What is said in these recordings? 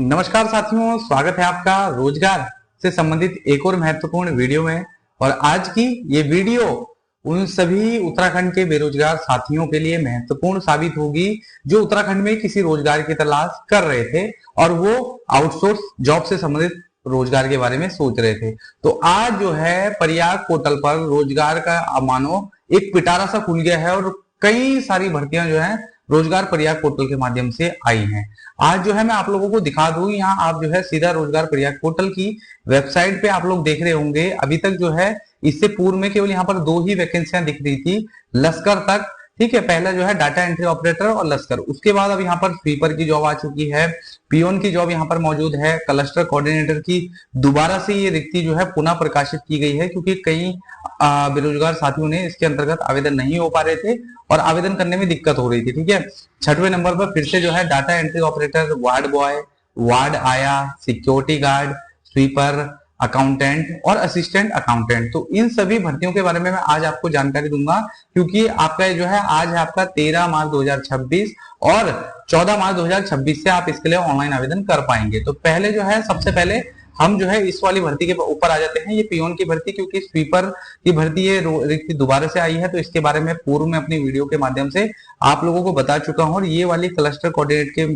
नमस्कार साथियों, स्वागत है आपका रोजगार से संबंधित एक और महत्वपूर्ण वीडियो में। और आज की ये वीडियो उन सभी उत्तराखंड के बेरोजगार साथियों के लिए महत्वपूर्ण साबित होगी जो उत्तराखंड में किसी रोजगार की तलाश कर रहे थे और वो आउटसोर्स जॉब से संबंधित रोजगार के बारे में सोच रहे थे। तो आज जो है प्रयाग पोर्टल पर रोजगार का मानो एक पिटारा सा खुल गया है और कई सारी भर्तियां जो है रोजगार प्रयाग पोर्टल के माध्यम से आई हैं। आज जो है मैं आप लोगों को दिखा दूं, यहाँ आप जो है सीधा रोजगार प्रयाग पोर्टल की वेबसाइट पे आप लोग देख रहे होंगे। अभी तक जो है इससे पूर्व में केवल यहाँ पर 2 ही वैकेंसियां दिख रही थी, लश्कर तक। ठीक है, पहला जो है डाटा एंट्री ऑपरेटर और लश्कर। उसके बाद अब यहाँ पर स्वीपर की जॉब आ चुकी है, पियोन की जॉब यहाँ पर मौजूद है, क्लस्टर कोऑर्डिनेटर की दोबारा से ये रिक्ति जो है पुनः प्रकाशित की गई है क्योंकि कई बेरोजगार साथियों ने इसके अंतर्गत आवेदन नहीं हो पा रहे थे और आवेदन करने में दिक्कत हो रही थी। ठीक है, 6वें नंबर पर फिर से जो है data entry operator, ward boy, ward आया, सिक्योरिटी गार्ड, स्वीपर, अकाउंटेंट और असिस्टेंट अकाउंटेंट। तो इन सभी भर्तियों के बारे में मैं आज आपको जानकारी दूंगा क्योंकि आपका जो है आज है आपका 13 मार्च 2026 और 14 मार्च 2026 से आप इसके लिए ऑनलाइन आवेदन कर पाएंगे। तो पहले जो है सबसे पहले हम जो है इस वाली भर्ती के ऊपर आ जाते हैं, ये पियोन की भर्ती, क्योंकि स्वीपर की भर्ती ये रिक्ति दोबारा से आई है तो इसके बारे में पूर्व में अपनी वीडियो के माध्यम से आप लोगों को बता चुका हूं और ये वाली क्लस्टर कोऑर्डिनेट के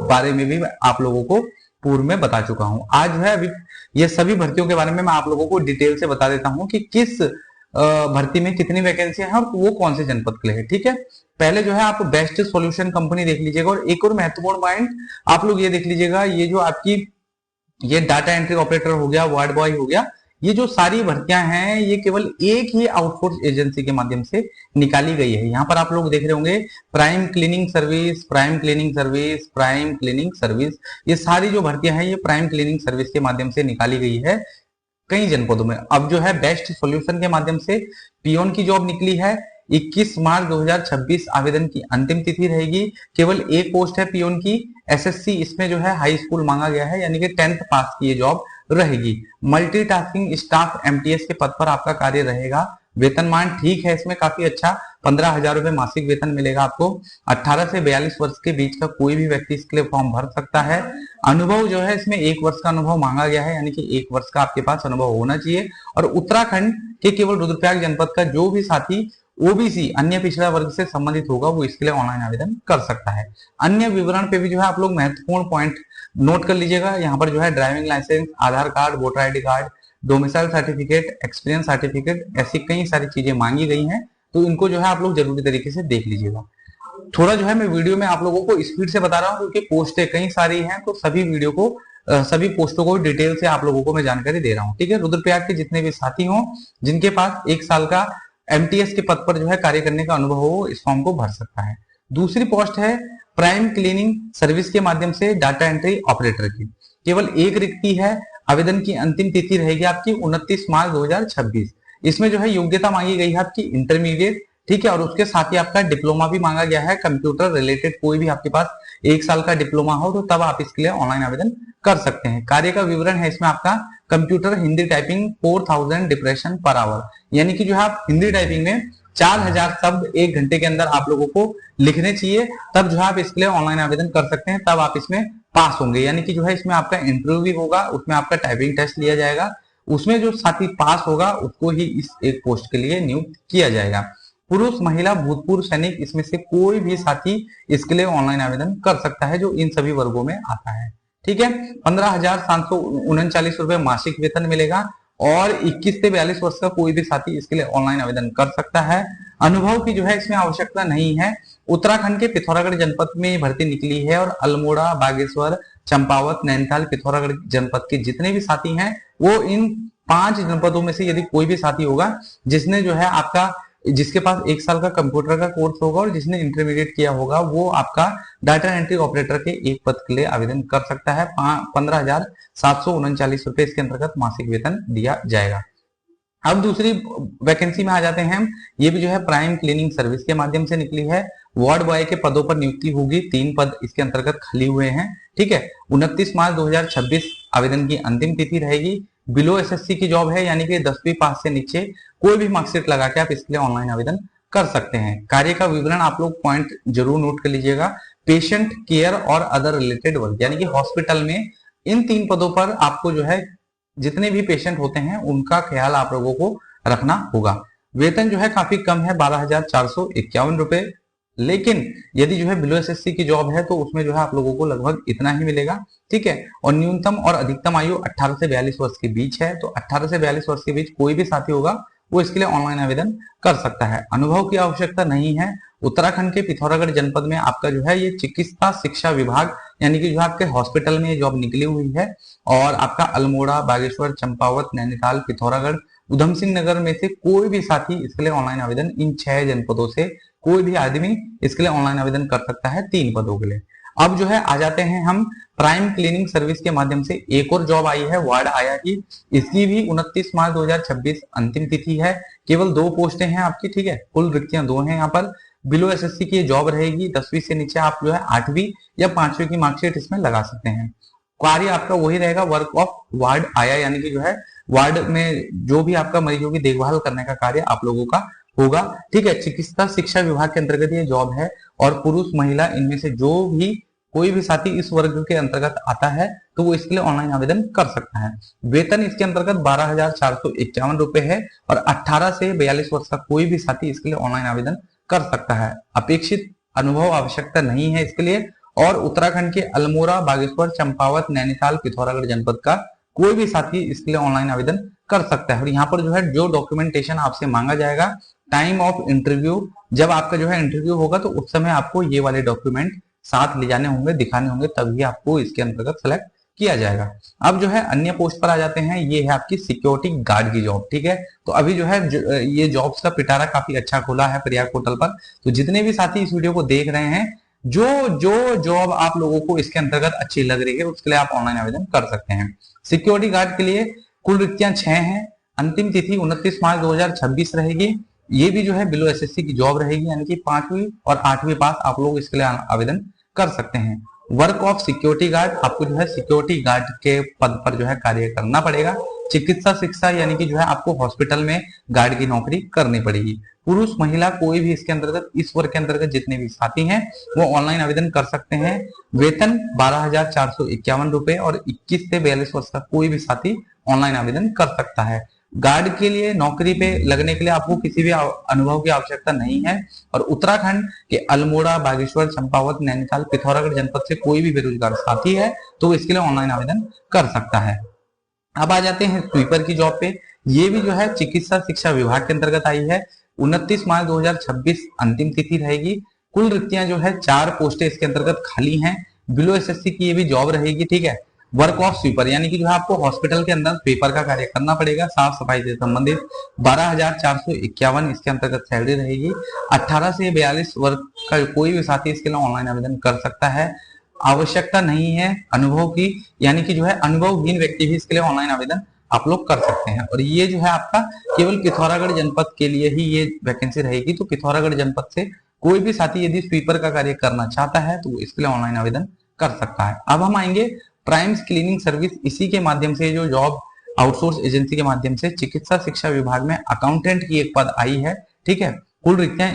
बारे में भी आप लोगों को पूर्व में बता चुका हूं। आज जो है अभी ये सभी भर्तियों के बारे में मैं आप लोगों को डिटेल से बता देता हूं कि किस भर्ती में कितनी वैकेंसियां हैं और वो कौन से जनपद के लिए है। ठीक है, पहले जो है आप बेस्ट सॉल्यूशन कंपनी देख लीजिएगा और एक और महत्वपूर्ण पॉइंट आप लोग ये देख लीजिएगा, ये जो आपकी ये डाटा एंट्री ऑपरेटर हो गया, वार्ड बॉय हो गया, ये जो सारी भर्तियां हैं ये केवल एक ही आउटसोर्स एजेंसी के माध्यम से निकाली गई है। यहाँ पर आप लोग देख रहे होंगे prime cleaning service, prime cleaning service, prime cleaning service, ये सारी जो भर्तियां हैं ये प्राइम क्लीनिंग सर्विस के माध्यम से निकाली गई है कई जनपदों में। अब जो है बेस्ट सॉल्यूशन के माध्यम से पियोन की जॉब निकली है। 21 मार्च 2026 आवेदन की अंतिम तिथि रहेगी। केवल एक पोस्ट है पियोन की, एसएससी इसमें जो है हाई स्कूल मांगा गया है, यानी कि 10th पास की ये जॉब रहेगी। मल्टीटास्किंग स्टाफ एमटीएस के पद पर आपका कार्य रहेगा। वेतनमान ठीक है, इसमें काफी अच्छा 15,000 रुपए मासिक वेतन मिलेगा आपको। 18 से 42 वर्ष के बीच का कोई भी व्यक्ति इसके लिए फॉर्म भर सकता है। अनुभव जो है इसमें 1 वर्ष का अनुभव मांगा गया है, यानी कि 1 वर्ष का आपके पास अनुभव होना चाहिए। और उत्तराखंड के केवल रुद्रप्रयाग जनपद का जो भी साथी ओबीसी अन्य पिछड़ा वर्ग से संबंधित होगा वो इसके लिए ऑनलाइन आवेदन कर सकता है। अन्य विवरण पे भी जो है आप लोग महत्वपूर्ण पॉइंट नोट कर लीजिएगा। यहाँ पर जो है driving licence, Aadhaar card, voter ID card, domicile certificate, experience certificate, ऐसी कई सारी चीजें मांगी गई हैं, तो इनको जो है आप लोग जरूरी तरीके से देख लीजिएगा। थोड़ा जो है मैं वीडियो में आप लोगों को स्पीड से बता रहा हूँ क्योंकि पोस्टें कई सारी हैं, तो सभी वीडियो को सभी पोस्टों को डिटेल से आप लोगों को मैं जानकारी दे रहा हूँ। ठीक है, रुद्रप्रयाग के जितने भी साथी हों जिनके पास 1 साल का एमटीएस के पद पर जो है कार्य करने का अनुभव हो, इस फॉर्म को भर सकता है। दूसरी पोस्ट है प्राइम क्लीनिंग सर्विस के माध्यम से डाटा एंट्री ऑपरेटर की। केवल एक रिक्ति है। आवेदन की अंतिम तिथि रहेगी आपकी 29 मार्च 2026। इसमें जो है योग्यता मांगी गई है आपकी इंटरमीडिएट। ठीक है, और उसके साथ ही आपका डिप्लोमा भी मांगा गया है, कंप्यूटर रिलेटेड कोई भी आपके पास 1 साल का डिप्लोमा हो तो तब आप इसके लिए ऑनलाइन आवेदन कर सकते हैं। कार्य का विवरण है इसमें आपका computer Hindi typing 4000 depression per hour, यानी कि जो है आप हिंदी टाइपिंग में 4000 शब्द 1 घंटे के अंदर आप लोगों को लिखने चाहिए, तब जो है आप इसके लिए ऑनलाइन आवेदन कर सकते हैं, तब आप इसमें पास होंगे। यानी कि जो है इसमें आपका इंटरव्यू भी होगा, उसमें आपका टाइपिंग टेस्ट लिया जाएगा, उसमें जो साथी पास होगा उसको ही इस एक पोस्ट के लिए नियुक्त किया जाएगा। पुरुष, महिला, भूतपूर्व सैनिक, इसमें से कोई भी साथी इसके लिए ऑनलाइन आवेदन कर सकता है जो इन सभी वर्गों में आता है। ठीक है, 15,739 रुपए मासिक वेतन मिलेगा और 21 से 42 वर्ष का कोई भी साथी इसके लिए ऑनलाइन आवेदन कर सकता है। अनुभव की जो है इसमें आवश्यकता नहीं है। उत्तराखंड के पिथौरागढ़ जनपद में ये भर्ती निकली है और अल्मोड़ा, बागेश्वर, चंपावत, नैनीताल, पिथौरागढ़ जनपद के जितने भी साथी हैं वो इन 5 जनपदों में से यदि कोई भी साथी होगा जिसने जो है आपका जिसके पास 1 साल का कंप्यूटर का कोर्स होगा और जिसने इंटरमीडिएट किया होगा वो आपका डाटा एंट्री ऑपरेटर के एक पद के लिए आवेदन कर सकता है। 15,739 रुपए इसके अंतर्गत मासिक वेतन दिया जाएगा। अब दूसरी वैकेंसी में आ जाते हैं हम। ये भी जो है प्राइम क्लीनिंग सर्विस के माध्यम से निकली है। वार्ड बॉय के पदों पर नियुक्ति होगी, 3 पद इसके अंतर्गत खाली हुए हैं। ठीक है, 29 मार्च 2026 आवेदन की अंतिम तिथि रहेगी। बिलो एसएससी की जॉब है, यानी कि 10वीं पास से नीचे कोई भी मार्कशीट लगा के आप इसके लिए ऑनलाइन आवेदन कर सकते हैं। कार्य का विवरण आप लोग पॉइंट जरूर नोट कर लीजिएगा। पेशेंट केयर और अदर रिलेटेड वर्क, यानी कि हॉस्पिटल में इन 3 पदों पर आपको जो है जितने भी पेशेंट होते हैं उनका ख्याल आप लोगों को रखना होगा। वेतन जो है काफी कम है, 12,451 रुपए, लेकिन यदि जो है बिलो एसएससी की जॉब है तो उसमें जो है आप लोगों को लगभग इतना ही मिलेगा, ठीक है। और न्यूनतम और अधिकतम आयु 18 से 42 वर्ष के बीच है, तो 18 से 42 वर्ष के बीच कोई भी साथी होगा वो इसके लिए ऑनलाइन आवेदन कर सकता है। अनुभव की आवश्यकता नहीं है। उत्तराखंड के पिथौरागढ़ जनपद में आपका जो है ये चिकित्सा शिक्षा विभाग, यानी कि जो आपके हॉस्पिटल में ये जॉब निकली हुई है, और आपका अल्मोड़ा, बागेश्वर, चंपावत, नैनीताल, पिथौरागढ़, उधम सिंह नगर में से कोई भी साथी इसके लिए ऑनलाइन आवेदन, इन 6 जनपदों से कोई भी आदमी इसके लिए ऑनलाइन आवेदन कर सकता है 3 पदों के लिए। अब जो है आ जाते हैं हम प्राइम क्लीनिंग सर्विस के माध्यम से एक और जॉब आई है वार्ड आया की, इसकी भी 29 मार्च 2026 अंतिम तिथि है। केवल 2 पोस्टें हैं आपकी, ठीक है, कुल रिक्तियां 2 हैं यहाँ पर। बिलो एसएससी की जॉब रहेगी, 10वीं से नीचे आप जो है 8वीं या 5वीं की मार्कशीट इसमें लगा सकते हैं। कार्य आपका वही रहेगा, वर्क ऑफ वार्ड आया, यानी कि जो है वार्ड में जो भी आपका मरीजों की देखभाल करने का कार्य आप लोगों का होगा, ठीक है। चिकित्सा शिक्षा विभाग के अंतर्गत ये जॉब है, और पुरुष महिला इनमें से जो भी कोई भी साथी इस वर्ग के अंतर्गत आता है तो वो इसके लिए ऑनलाइन आवेदन कर सकता है। वेतन इसके अंतर्गत 12,451 रुपए है, और 18 से 42 वर्ष का कोई भी साथी इसके लिए ऑनलाइन आवेदन कर सकता है। अपेक्षित अनुभव आवश्यकता नहीं है इसके लिए, और उत्तराखंड के अल्मोड़ा, बागेश्वर, चंपावत, नैनीताल, पिथौरागढ़ जनपद का कोई भी साथी इसके लिए ऑनलाइन आवेदन कर सकता है। और यहाँ पर जो है जो डॉक्यूमेंटेशन आपसे मांगा जाएगा टाइम ऑफ इंटरव्यू, जब आपका जो है इंटरव्यू होगा तो उस समय आपको ये वाले डॉक्यूमेंट साथ ले जाने होंगे, दिखाने होंगे, तभी आपको इसके अंतर्गत सेलेक्ट किया जाएगा। अब जो है अन्य पोस्ट पर आ जाते हैं, ये है आपकी सिक्योरिटी गार्ड की जॉब, ठीक है। तो अभी जो है ये जॉब्स का पिटारा काफी अच्छा खुला है प्रयाग पोर्टल पर, तो जितने भी साथी इस वीडियो को देख रहे हैं, जो जो जॉब आप लोगों को इसके अंतर्गत अच्छी लग रही है उसके लिए आप ऑनलाइन आवेदन कर सकते हैं। सिक्योरिटी गार्ड के लिए कुल रिक्तियां 6 हैं, अंतिम तिथि 29 मार्च 2026 रहेगी। ये भी जो है बिलो एसएससी की जॉब रहेगी, यानी कि 5वीं और 8वीं पास आप लोग इसके लिए आवेदन कर सकते हैं। वर्क ऑफ सिक्योरिटी गार्ड, आपको जो है सिक्योरिटी गार्ड के पद पर जो है कार्य करना पड़ेगा। चिकित्सा शिक्षा, यानी कि जो है आपको हॉस्पिटल में गार्ड की नौकरी करनी पड़ेगी। पुरुष महिला कोई भी इसके अंतर्गत, इस वर्ग के अंतर्गत जितने भी साथी हैं वो ऑनलाइन आवेदन कर सकते हैं। वेतन 12,451 रुपए, और 21 से 42 वर्ष का कोई भी साथी ऑनलाइन आवेदन कर सकता है। गार्ड के लिए नौकरी पे लगने के लिए आपको किसी भी अनुभव की आवश्यकता नहीं है, और उत्तराखंड के अल्मोड़ा, बागेश्वर, चंपावत, नैनीताल, पिथौरागढ़ जनपद से कोई भी बेरोजगार साथी है तो इसके लिए ऑनलाइन आवेदन कर सकता है। अब आ जाते हैं स्वीपर की जॉब पे, ये भी जो है चिकित्सा शिक्षा विभाग के अंतर्गत आई है। 29 मार्च 2026 अंतिम तिथि रहेगी। कुल रिक्तियां जो है 4 पोस्टें इसके अंतर्गत खाली हैं। बिलो एसएससी की ये भी जॉब रहेगी, ठीक है। वर्क ऑफ स्वीपर, यानी कि जो है आपको हॉस्पिटल के अंदर स्वीपर का कार्य करना पड़ेगा, साफ सफाई से संबंधित। 12,451 इसके अंतर्गत सैलरी रहेगी। 18 से 42 वर्ष का कोई भी साथी इसके लिए ऑनलाइन आवेदन कर सकता है। आवश्यकता नहीं है अनुभव की, यानी कि जो है अनुभवहीन व्यक्ति भी इसके लिए ऑनलाइन आवेदन आप लोग कर सकते हैं। और ये जो है आपका केवल पिथौरागढ़ जनपद के लिए ही ये वैकेंसी रहेगी, तो पिथौरागढ़ जनपद से कोई भी साथी यदि स्वीपर का कार्य करना चाहता है तो वो इसके लिए ऑनलाइन आवेदन कर सकता है। अब हम आएंगे प्राइम्स क्लीनिंग सर्विस, इसी के माध्यम से जो जॉब आउटसोर्स एजेंसी के माध्यम से चिकित्सा शिक्षा विभाग में अकाउंटेंट की एक पद आई है, ठीक है। कुल रिक्तियां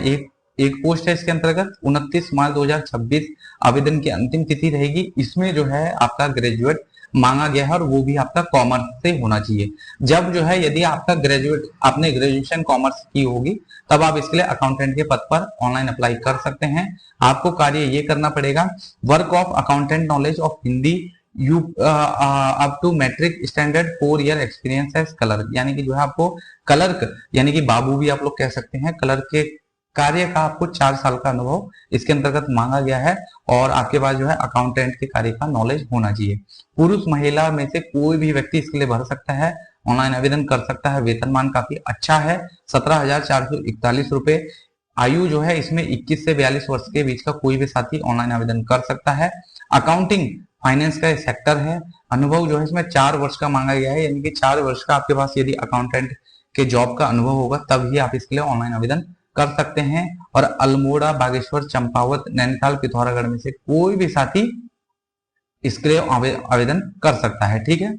एक पोस्ट है इसके अंतर्गत। 29 मार्च 2026 आवेदन की अंतिम तिथि रहेगी। इसमें जो है आपका ग्रेजुएट मांगा गया है, और वो भी आपका कॉमर्स से होना चाहिए। जब जो है यदि आपका ग्रेजुएट, आपने ग्रेजुएशन कॉमर्स की होगी, तब आप इसके लिए अकाउंटेंट के पद पर ऑनलाइन अप्लाई कर सकते हैं। आपको कार्य ये करना पड़ेगा, work of accountant, knowledge of Hindi you up to matric standard, 4 year experience as clerk, यानी कि जो है आपको क्लर्क, यानी कि बाबू भी आप लोग कह सकते हैं, क्लर्क के कार्य का आपको 4 साल का अनुभव इसके अंतर्गत मांगा गया है, और आपके पास जो है अकाउंटेंट के कार्य का नॉलेज होना चाहिए। पुरुष महिला में से कोई भी व्यक्ति इसके लिए भर सकता है, ऑनलाइन आवेदन कर सकता है। वेतनमान काफी अच्छा है, 17,441 रुपए। आयु जो है इसमें 21 से 42 वर्ष के बीच का कोई भी साथी ऑनलाइन आवेदन कर सकता है। अकाउंटिंग फाइनेंस का सेक्टर है। अनुभव जो है इसमें 4 वर्ष का मांगा गया है, यानी कि 4 वर्ष का आपके पास यदि अकाउंटेंट के जॉब का अनुभव होगा तभी आप इसके लिए ऑनलाइन आवेदन कर सकते हैं। और अल्मोड़ा, बागेश्वर, चंपावत, नैनीताल, पिथौरागढ़ में से कोई भी साथी इसके लिए आवेदन कर सकता है, ठीक है।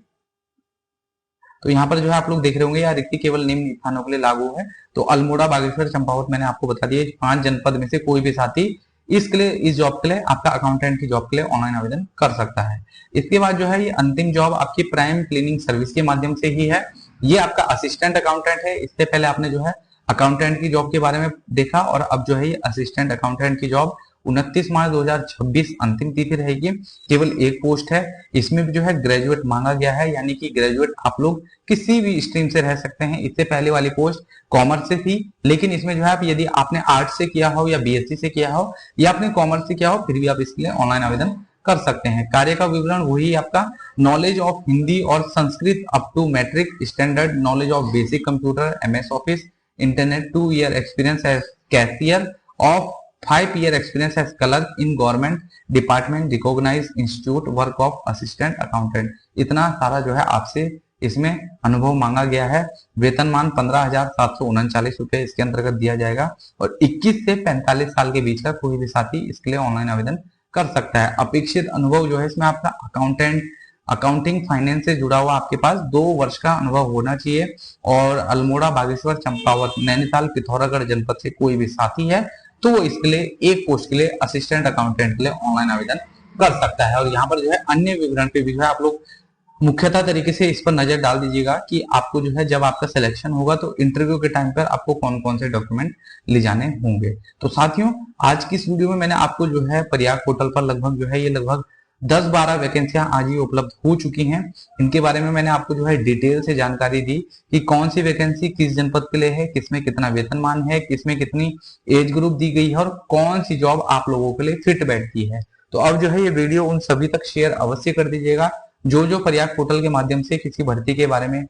तो यहाँ पर जो है आप लोग देख रहे होंगे, यह रिक्ति केवल निम्न स्थानों के लिए लागू है। तो अल्मोड़ा, बागेश्वर, चंपावत मैंने आपको बता दिया, 5 जनपद में से कोई भी साथी इसके लिए, इस जॉब के लिए, आपका अकाउंटेंट की जॉब के लिए ऑनलाइन आवेदन कर सकता है। इसके बाद जो है ये अंतिम जॉब आपकी प्राइम क्लीनिंग सर्विस के माध्यम से ही है। ये आपका असिस्टेंट अकाउंटेंट है। इससे पहले आपने जो है अकाउंटेंट की जॉब के बारे में देखा और अब जो है ये असिस्टेंट अकाउंटेंट की जॉब 29 मार्च 2026 अंतिम तिथि रहेगी। केवल एक पोस्ट है। इसमें भी जो है ग्रेजुएट मांगा गया है, यानी कि ग्रेजुएट आप लोग किसी भी स्ट्रीम से रह सकते हैं। इससे पहले वाली पोस्ट कॉमर्स से थी, लेकिन इसमें जो है यदि आपने आर्ट्स से किया हो या बीएससी से किया हो या आपने कॉमर्स से किया हो, फिर भी आप इसके लिए ऑनलाइन आवेदन कर सकते हैं। कार्य का विवरण वही आपका नॉलेज ऑफ हिंदी और Sanskrit up to matric standard, knowledge of basic computer, MS office, internet, 2 year experience as cashier of 5 year experience as clerk in government department recognise institute, work of assistant accountant. इतना सारा जो है आपसे इसमें अनुभव मांगा गया है। वेतनमान 15,739 रुपए इसके अंतर्गत दिया जाएगा और 21 से 45 साल के बीच का कोई भी साथी इसके लिए ऑनलाइन आवेदन कर सकता है। अपेक्षित अनुभव जो है इसमें आपका अकाउंटिंग फाइनेंस से जुड़ा हुआ आपके पास 2 वर्ष का अनुभव होना चाहिए और अल्मोड़ा, बागेश्वर, चंपावत, नैनीताल, पिथौरागढ़ जनपद से कोई भी साथी है तो वो इसके लिए एक पोस्ट के लिए असिस्टेंट अकाउंटेंट के लिए ऑनलाइन आवेदन कर सकता है। और यहाँ पर जो है अन्य विवरण पे भी जो है आप लोग मुख्यतः तरीके से इस पर नजर डाल दीजिएगा कि आपको जो है जब आपका सिलेक्शन होगा तो इंटरव्यू के टाइम पर आपको कौन कौन से डॉक्यूमेंट ले जाने होंगे। तो साथियों, आज की इस वीडियो में मैंने आपको जो है प्रयाग पोर्टल पर लगभग जो है ये लगभग 10-12 वैकेंसियां आज ही उपलब्ध हो चुकी हैं। इनके बारे में मैंने आपको जो है डिटेल से जानकारी दी कि कौन सी वैकेंसी किस जनपद के लिए है, किसमें कितना वेतनमान है, किसमें कितनी एज ग्रुप दी गई है और कौन सी जॉब आप लोगों के लिए फिट बैठती है। तो अब जो है ये वीडियो उन सभी तक शेयर अवश्य कर दीजिएगा जो प्रयाग पोर्टल के माध्यम से किसी भर्ती के बारे में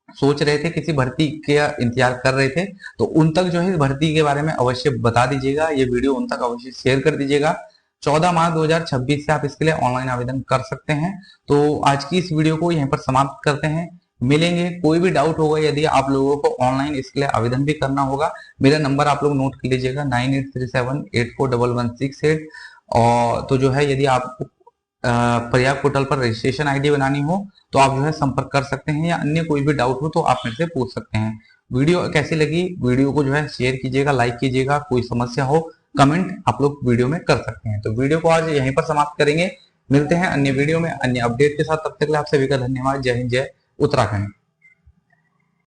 सोच रहे थे, किसी भर्ती के इंतजार कर रहे थे, तो उन तक जो है इस भर्ती के बारे में अवश्य बता दीजिएगा। ये वीडियो उन तक अवश्य शेयर कर दीजिएगा। 14 मार्च 2026 से आप इसके लिए ऑनलाइन आवेदन कर सकते हैं। तो आज की इस वीडियो को यहीं पर समाप्त करते हैं। मिलेंगे, कोई भी डाउट होगा यदि आप लोगों को ऑनलाइन इसके लिए आवेदन भी करना होगा, मेरा नंबर आप लोग नोट कर लीजिएगा 9837841168। और तो जो है यदि आपको प्रयाग पोर्टल पर रजिस्ट्रेशन आईडी बनानी हो तो आप जो है संपर्क कर सकते हैं या अन्य कोई भी डाउट हो तो आप मेरे से पूछ सकते हैं। वीडियो कैसी लगी, वीडियो को जो है शेयर कीजिएगा, लाइक कीजिएगा। कोई समस्या हो कमेंट आप लोग वीडियो में कर सकते हैं। तो वीडियो को आज यहीं पर समाप्त करेंगे। मिलते हैं अन्य वीडियो में अन्य अपडेट के साथ। तब तक के लिए आप सभी का धन्यवाद। जय हिंद, जय उत्तराखंड।